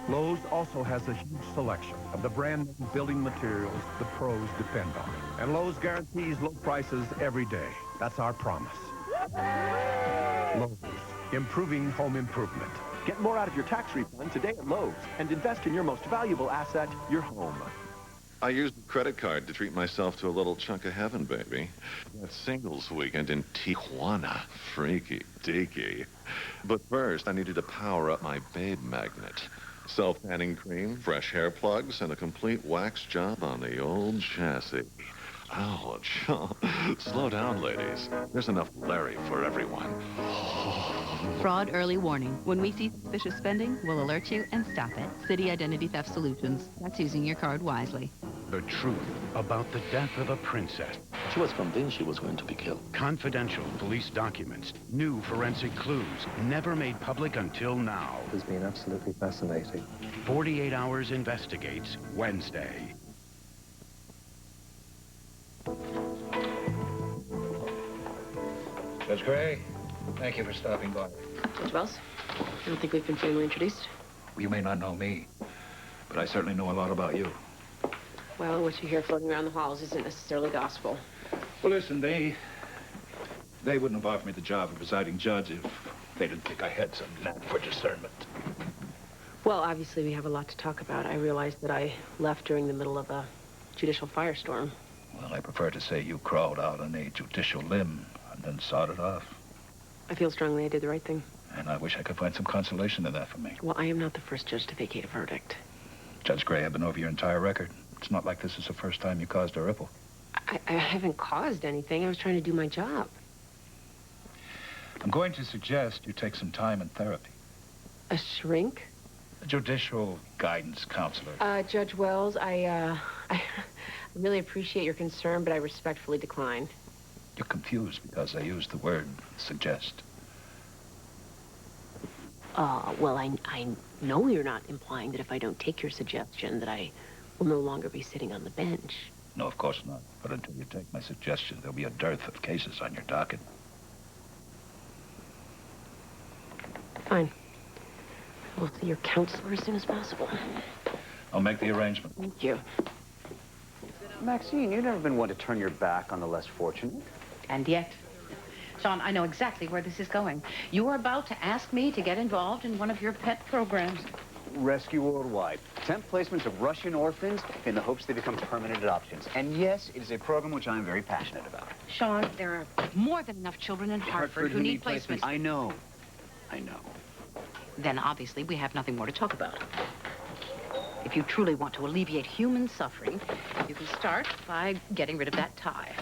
Lowe's also has a huge selection of the brand name building materials the pros depend on. And Lowe's guarantees low prices every day. That's our promise. Lowe's, improving home improvement. Get more out of your tax refund today at Lowe's and invest in your most valuable asset, your home. I used a credit card to treat myself to a little chunk of heaven, baby. That singles weekend in Tijuana. Freaky deaky. But first, I needed to power up my babe magnet. Self-tanning cream, fresh hair plugs, and a complete wax job on the old chassis. Ouch. Slow down, ladies. There's enough Larry for everyone. Fraud early warning. When we see suspicious spending, we'll alert you and stop it. City Identity Theft Solutions. That's using your card wisely. The truth about the death of a princess. She was convinced she was going to be killed. Confidential police documents. New forensic clues. Never made public until now. It's been absolutely fascinating. 48 Hours Investigates, Wednesday. Judge Gray, thank you for stopping by. Judge Wells, I don't think we've been formally introduced. You may not know me, but I certainly know a lot about you. Well, what you hear floating around the halls isn't necessarily gospel. Well, listen, they wouldn't have offered me the job of presiding judge if they didn't think I had some knack for discernment. Well, obviously we have a lot to talk about. I realized that I left during the middle of a judicial firestorm. Well, I prefer to say you crawled out on a judicial limb and then sawed it off. I feel strongly I did the right thing. And I wish I could find some consolation in that for me. Well, I am not the first judge to vacate a verdict. Judge Gray, I've been over your entire record. It's not like this is the first time you caused a ripple. I haven't caused anything. I was trying to do my job. I'm going to suggest you take some time in therapy. A shrink? A judicial guidance counselor. Judge Wells, I really appreciate your concern, but I respectfully decline. You're confused because I used the word suggest. Well, I know you're not implying that if I don't take your suggestion that I will no longer be sitting on the bench. No, of course not. But until you take my suggestion, there'll be a dearth of cases on your docket. Fine. We'll see your counselor as soon as possible. I'll make the arrangement. Thank you. Maxine, you've never been one to turn your back on the less fortunate. And yet, Sean, I know exactly where this is going. You are about to ask me to get involved in one of your pet programs. Rescue Worldwide. 10 placements of Russian orphans in the hopes they become permanent adoptions. And yes, it is a program which I'm very passionate about. Sean, there are more than enough children in Hartford who need placements. I know. I know. Then obviously we have nothing more to talk about. If you truly want to alleviate human suffering, you can start by getting rid of that tie.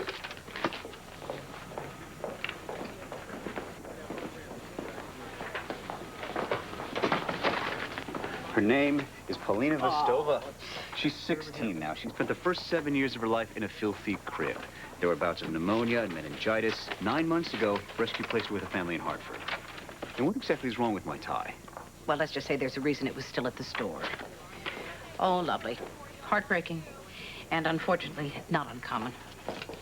Her name is Polina Vostova. She's 16 now. She spent the first 7 years of her life in a filthy crib. There were bouts of pneumonia and meningitis. 9 months ago, rescue placed her with a family in Hartford. And what exactly is wrong with my tie? Well, let's just say there's a reason it was still at the store. Oh, lovely. Heartbreaking. And unfortunately, not uncommon.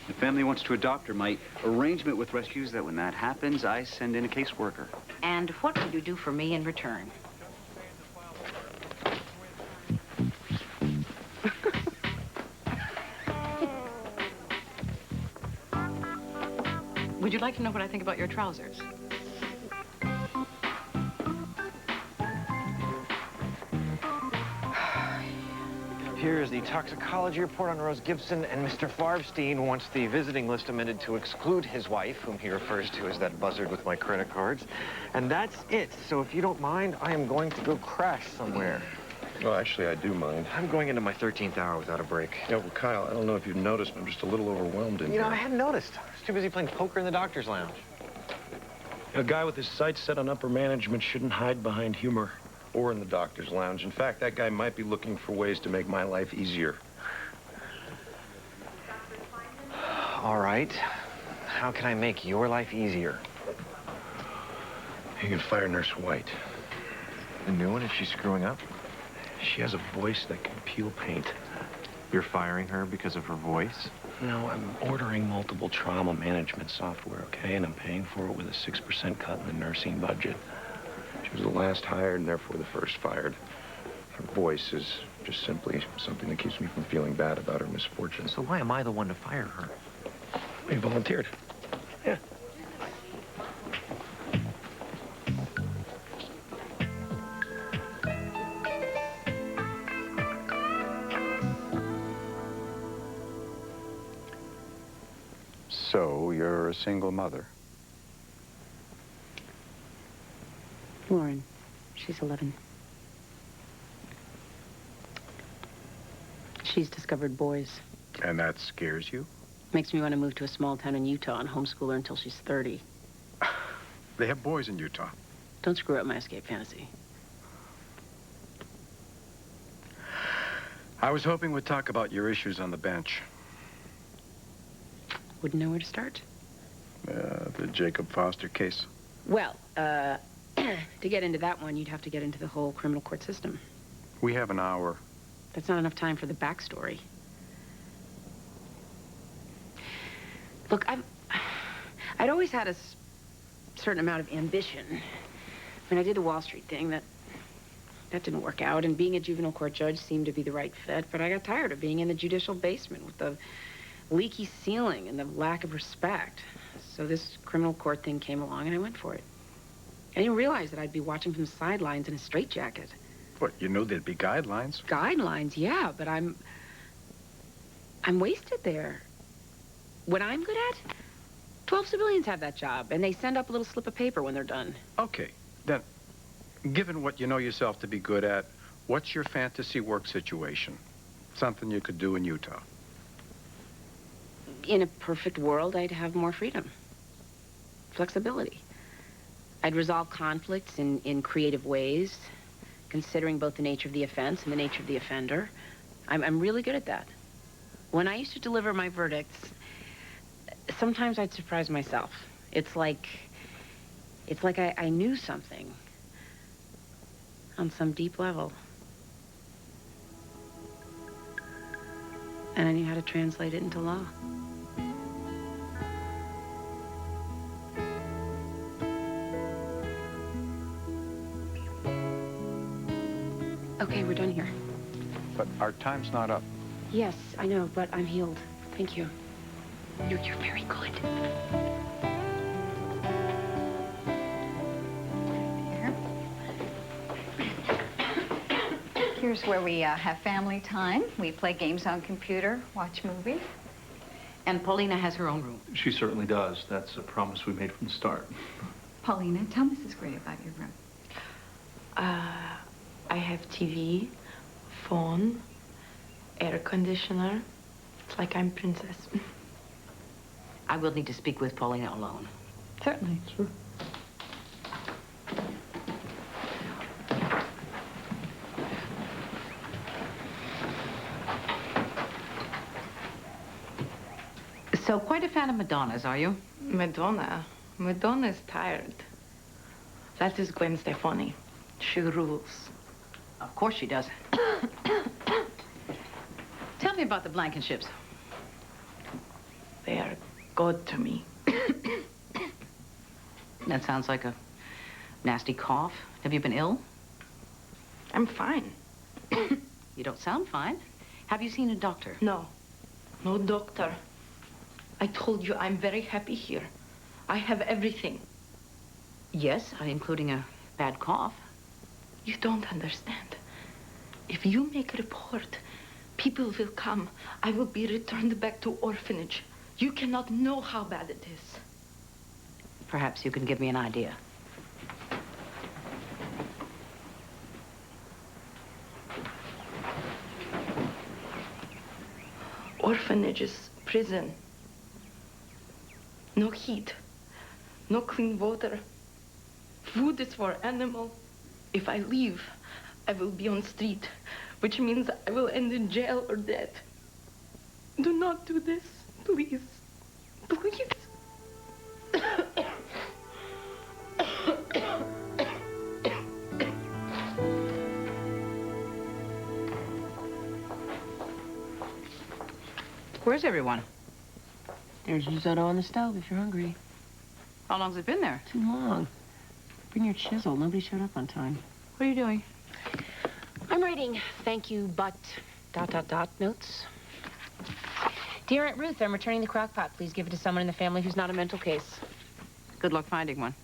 The family wants to adopt her. My arrangement with rescue is that when that happens, I send in a caseworker. And what would you do for me in return? Would you like to know what I think about your trousers? Here is the toxicology report on Rose Gibson, and Mr. Farbstein wants the visiting list amended to exclude his wife, whom he refers to as that buzzard with my credit cards. And that's it. So if you don't mind, I am going to go crash somewhere. Well, actually, I do mind. I'm going into my 13th hour without a break. Yeah, well, Kyle, I don't know if you've noticed, but I'm just a little overwhelmed in here. I hadn't noticed. I was too busy playing poker in the doctor's lounge. A guy with his sights set on upper management shouldn't hide behind humor or in the doctor's lounge. In fact, that guy might be looking for ways to make my life easier. All right. How can I make your life easier? You can fire Nurse White. The new one, if she's screwing up? She has a voice that can peel paint. You're firing her because of her voice? No, I'm ordering multiple trauma management software, okay? And I'm paying for it with a 6% cut in the nursing budget. She was the last hired and therefore the first fired. Her voice is just simply something that keeps me from feeling bad about her misfortune. So why am I the one to fire her? We volunteered. Yeah. So, you're a single mother. Lauren, she's 11. She's discovered boys. And that scares you? Makes me want to move to a small town in Utah and homeschool her until she's 30. They have boys in Utah. Don't screw up my escape fantasy. I was hoping we'd talk about your issues on the bench. Wouldn't know where to start. The Jacob Foster case. Well, to get into that one, you'd have to get into the whole criminal court system. We have an hour. That's not enough time for the backstory. Look, I'd always had a certain amount of ambition. When I did the Wall Street thing, that didn't work out, and being a juvenile court judge seemed to be the right fit, but I got tired of being in the judicial basement with the leaky ceiling and the lack of respect. So this criminal court thing came along, and I went for it. I didn't realize that I'd be watching from the sidelines in a straitjacket. What, you know there'd be guidelines? Guidelines, yeah, but I'm wasted there. What I'm good at, 12 civilians have that job, and they send up a little slip of paper when they're done. Okay, then, given what you know yourself to be good at, what's your fantasy work situation? Something you could do in Utah. In a perfect world, I'd have more freedom. Flexibility. I'd resolve conflicts in creative ways, considering both the nature of the offense and the nature of the offender. I'm really good at that. When I used to deliver my verdicts, sometimes I'd surprise myself. It's like I knew something on some deep level. And I knew how to translate it into law. Okay, we're done here. But our time's not up. Yes, I know, but I'm healed. Thank you. You're very good. Here's where we have family time. We play games on computer, watch movies. And Paulina has her own room. She certainly does. That's a promise we made from the start. Paulina, tell Mrs. Gray about your room. I have TV, phone, air conditioner. It's like I'm princess. I will need to speak with Paulina alone. Certainly. Sure. So, quite a fan of Madonna's, are you? Madonna? Madonna's tired. That is Gwen Stefani. She rules. Of course she does. Tell me about the Blankenships. They are good to me. That sounds like a nasty cough. Have you been ill? I'm fine. You don't sound fine. Have you seen a doctor? No. No doctor. I told you I'm very happy here. I have everything. Yes, including a bad cough. You don't understand. If you make a report, people will come. I will be returned back to orphanage. You cannot know how bad it is. Perhaps you can give me an idea. Orphanage is prison. No heat. No clean water. Food is for animal. If I leave, I will be on street, which means I will end in jail or dead. Do not do this, please. Please. Where's everyone? There's risotto on the stove if you're hungry. How long's it been there? Too long. Bring your chisel. Nobody showed up on time. What are you doing? I'm writing thank you, but ... notes. Dear Aunt Ruth, I'm returning the crock pot. Please give it to someone in the family who's not a mental case. Good luck finding one.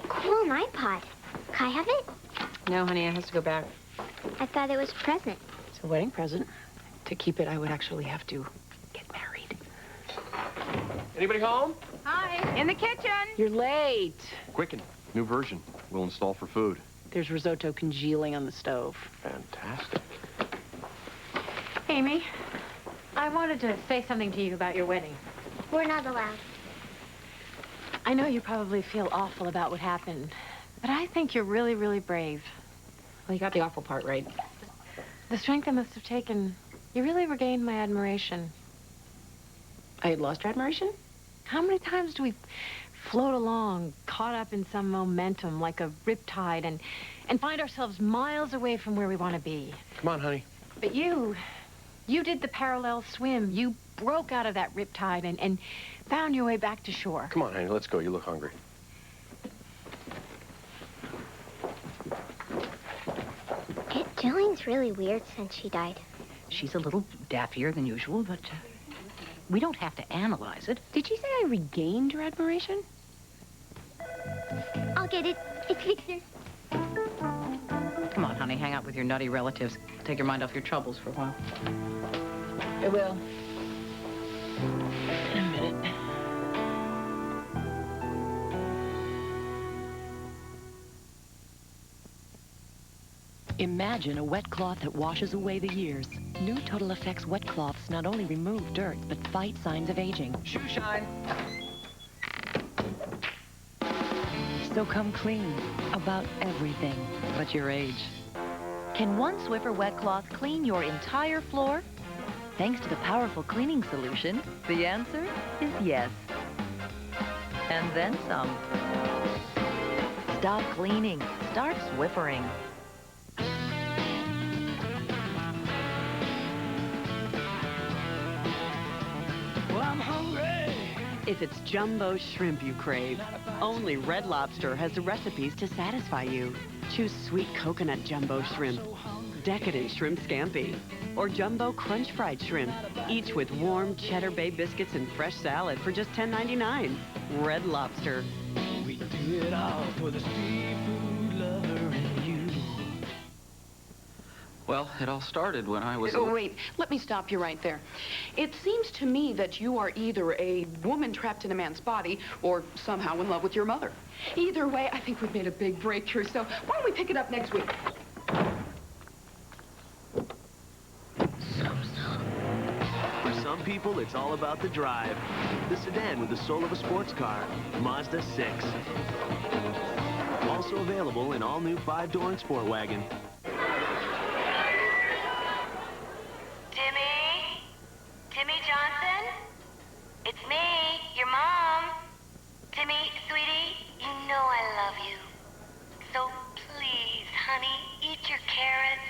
Cool, an iPod. Can I have it? No, honey, it has to go back. I thought it was a present. It's a wedding present. To keep it, I would actually have to get married. Anybody home? Hi. In the kitchen. You're late. Quicken. New version. We'll install for food. There's risotto congealing on the stove. Fantastic. Amy, I wanted to say something to you about your wedding. We're not allowed. I know you probably feel awful about what happened, but I think you're really, really brave. Well, you got the awful part right. The strength it must have taken, you really regained my admiration. I had lost your admiration? How many times do we float along, caught up in some momentum like a riptide, and find ourselves miles away from where we want to be? Come on, honey. But you did the parallel swim. You broke out of that riptide and found your way back to shore. Come on, honey, let's go. You look hungry. Aunt Jillian's really weird since she died. She's a little daffier than usual, but we don't have to analyze it. Did she say I regained your admiration? I'll get it. It's Victor. Come on, honey, hang out with your nutty relatives. Take your mind off your troubles for a while. I will. In a minute. Imagine a wet cloth that washes away the years. New Total Effects wet cloths not only remove dirt, but fight signs of aging. Shoe shine. So come clean about everything but your age. Can one Swiffer wet cloth clean your entire floor? Thanks to the powerful cleaning solution, the answer is yes. And then some. Stop cleaning. Start Swiffering. Well, I'm hungry. If it's jumbo shrimp you crave, only Red Lobster has the recipes to satisfy you. Choose sweet coconut jumbo shrimp, decadent shrimp scampi, or jumbo crunch fried shrimp, each with warm cheddar bay biscuits and fresh salad for just $10.99. Red Lobster. We do it all for the seafood lover and you. Well, it all started when I was... Oh, wait. Let me stop you right there. It seems to me that you are either a woman trapped in a man's body or somehow in love with your mother. Either way, I think we've made a big breakthrough, so why don't we pick it up next week? For some people, it's all about the drive. The sedan with the soul of a sports car, Mazda 6. Also available in all-new 5-door and Sport Wagon. Timmy Johnson? It's me, your mom. Timmy, sweetie, you know I love you. So please, honey, eat your carrots.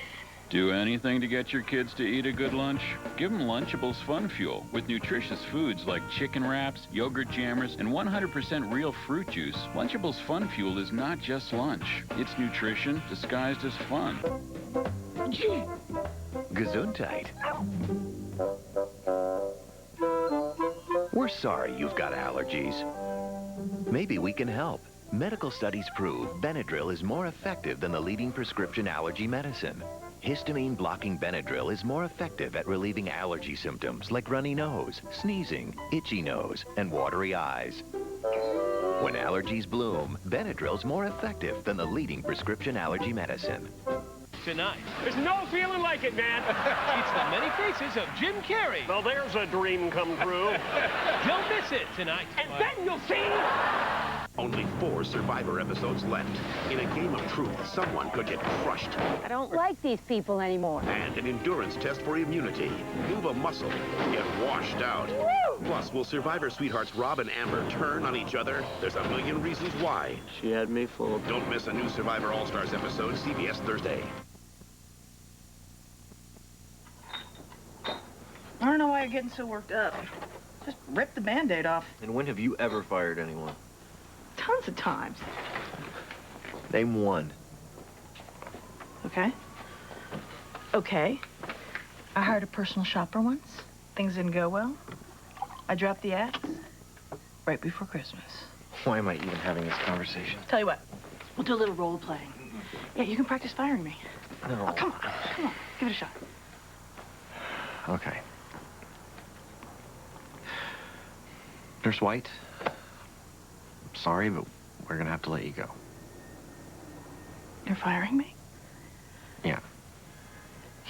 Do anything to get your kids to eat a good lunch? Give them Lunchables Fun Fuel with nutritious foods like chicken wraps, yogurt jammers, and 100% real fruit juice. Lunchables Fun Fuel is not just lunch. It's nutrition disguised as fun. Gesundheit. We're sorry you've got allergies. Maybe we can help. Medical studies prove Benadryl is more effective than the leading prescription allergy medicine. Histamine-blocking Benadryl is more effective at relieving allergy symptoms like runny nose, sneezing, itchy nose, and watery eyes. When allergies bloom, Benadryl's more effective than the leading prescription allergy medicine. Tonight. There's no feeling like it, man. It's the many faces of Jim Carrey. Well, there's a dream come true. Don't miss it tonight. And then you'll see... Only 4 Survivor episodes left. In a game of truth, someone could get crushed. I don't like these people anymore. And an endurance test for immunity. Move a muscle, get washed out. Woo! Plus, will Survivor sweethearts Rob and Amber turn on each other? There's a million reasons why. She had me fooled. Don't miss a new Survivor All-Stars episode, CBS Thursday. I don't know why you're getting so worked up. Just rip the Band-Aid off. And when have you ever fired anyone? Tons of times. Name one. Okay. Okay. I hired a personal shopper once. Things didn't go well. I dropped the axe right before Christmas. Why am I even having this conversation? Tell you what, we'll do a little role playing. Yeah, you can practice firing me. No. Oh, come on, give it a shot. Okay. Nurse White, sorry, but we're gonna have to let you go. You're firing me? Yeah.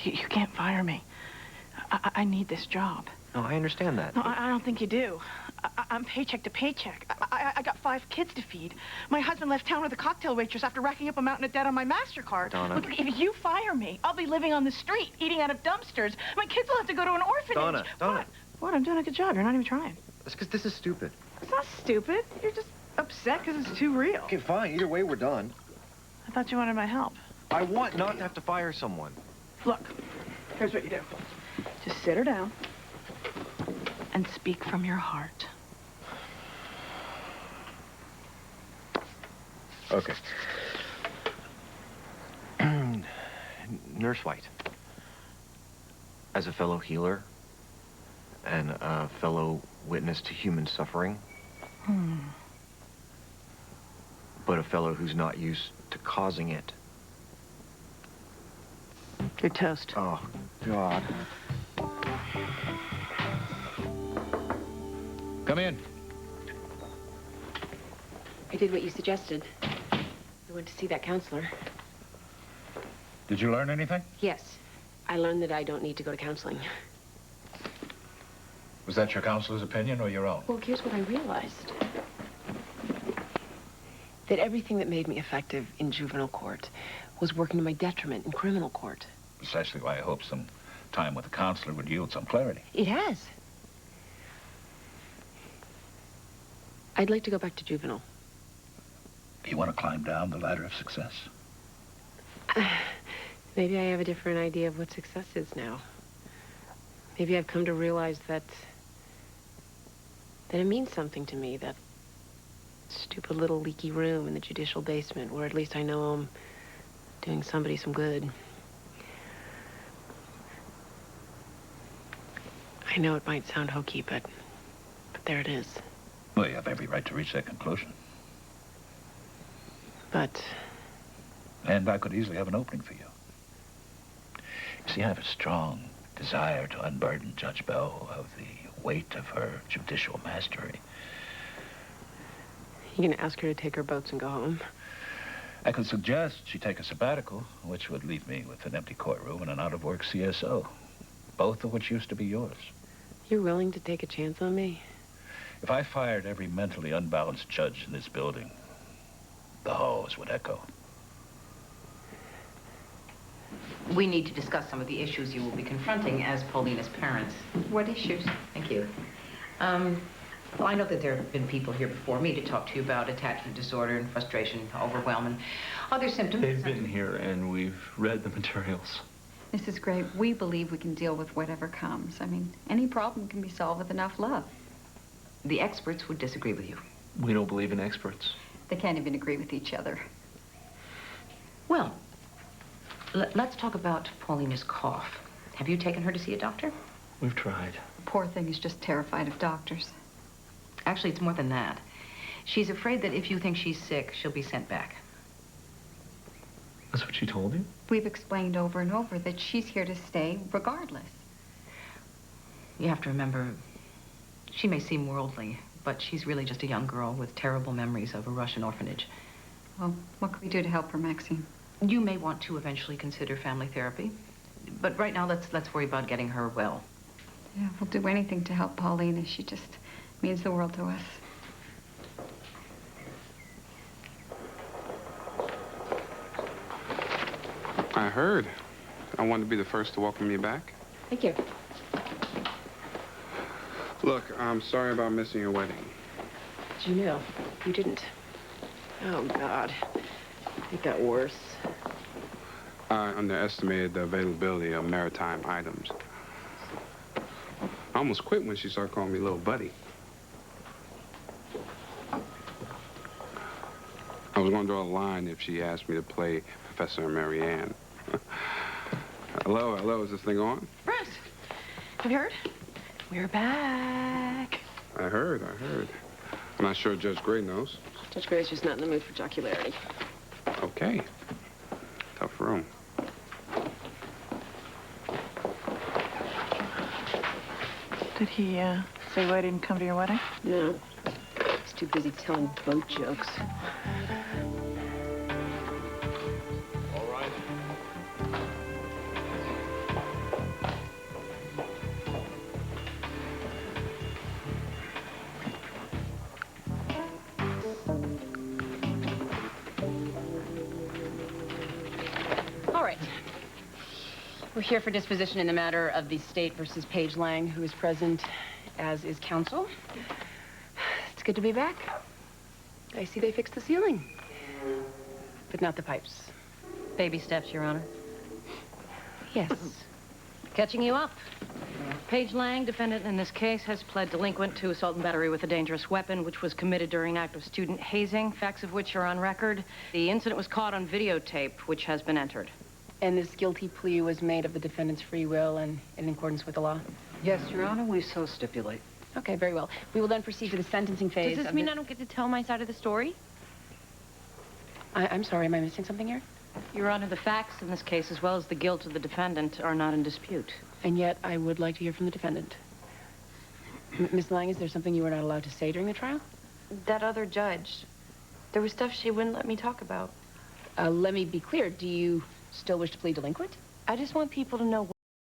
You can't fire me. I need this job. No, I understand that. No, I don't think you do. I'm paycheck to paycheck. I got 5 kids to feed. My husband left town with a cocktail waitress after racking up a mountain of debt on my MasterCard. Donna. Look, if you fire me, I'll be living on the street, eating out of dumpsters. My kids will have to go to an orphanage. Donna. What? I'm doing a good job. You're not even trying. That's because this is stupid. It's not stupid. You're just upset because it's too real. Okay, fine. Either way, we're done. I thought you wanted my help. I want not to have to fire someone. Look, here's what you do. Just sit her down and speak from your heart. Okay. Nurse White, as a fellow healer and a fellow witness to human suffering, but a fellow who's not used to causing it. You're toast. Oh, God. Come in. I did what you suggested. I went to see that counselor. Did you learn anything? Yes. I learned that I don't need to go to counseling. Was that your counselor's opinion or your own? Well, here's what I realized. That everything that made me effective in juvenile court was working to my detriment in criminal court. Precisely why I hoped some time with a counselor would yield some clarity. It has. I'd like to go back to juvenile. You want to climb down the ladder of success? Maybe I have a different idea of what success is now. Maybe I've come to realize that it means something to me, that stupid little leaky room in the judicial basement where at least I know I'm doing somebody some good. I know it might sound hokey, but there it is. Well, you have every right to reach that conclusion. But... And I could easily have an opening for you. You see, I have a strong desire to unburden Judge Bell of the weight of her judicial mastery. You gonna ask her to take her boats and go home? I could suggest she take a sabbatical, which would leave me with an empty courtroom and an out-of-work CSO, both of which used to be yours. You're willing to take a chance on me? If I fired every mentally unbalanced judge in this building, the halls would echo. We need to discuss some of the issues you will be confronting as Paulina's parents. What issues? Thank you. Well, I know that there have been people here before me to talk to you about attachment disorder and frustration, overwhelm, and other symptoms. They've been here, and we've read the materials. Mrs. Gray, we believe we can deal with whatever comes. I mean, any problem can be solved with enough love. The experts would disagree with you. We don't believe in experts. They can't even agree with each other. Well, let's talk about Paulina's cough. Have you taken her to see a doctor? We've tried. The poor thing is just terrified of doctors. Actually, it's more than that. She's afraid that if you think she's sick, she'll be sent back. That's what she told you? We've explained over and over that she's here to stay regardless. You have to remember, she may seem worldly, but she's really just a young girl with terrible memories of a Russian orphanage. Well, what can we do to help her, Maxine? You may want to eventually consider family therapy, but right now let's worry about getting her well. Yeah, we'll do anything to help Paulina. She just means the world to us. I heard. I wanted to be the first to welcome you back. Thank you. Look, I'm sorry about missing your wedding. You know, you didn't. Oh, God. It got worse. I underestimated the availability of maritime items. I almost quit when she started calling me little buddy. I was going to draw a line if she asked me to play Professor Mary Ann. Hello, is this thing on? Bruce, have you heard? We're back. I heard. I'm not sure Judge Gray knows. Judge Gray's just not in the mood for jocularity. Okay. Tough room. Did he, say why I didn't come to your wedding? No. He's too busy telling boat jokes. All right. All right. We're here for disposition in the matter of the state versus Paige Lang, who is present, as is counsel. It's good to be back. I see they fixed the ceiling, but not the pipes. Baby steps, Your Honor. Yes. Catching you up. Paige Lang, defendant in this case, has pled delinquent to assault and battery with a dangerous weapon, which was committed during an act of student hazing, facts of which are on record. The incident was caught on videotape, which has been entered. And this guilty plea was made of the defendant's free will and in accordance with the law? Yes, Your Honor, we so stipulate. Okay, very well. We will then proceed to the sentencing phase. Does this mean I don't get to tell my side of the story? I'm sorry, am I missing something here? Your Honor, the facts in this case, as well as the guilt of the defendant, are not in dispute. And yet, I would like to hear from the defendant. Miss Lang, is there something you were not allowed to say during the trial? That other judge. There was stuff she wouldn't let me talk about. Let me be clear. Do you still wish to plead delinquent? I just want people to know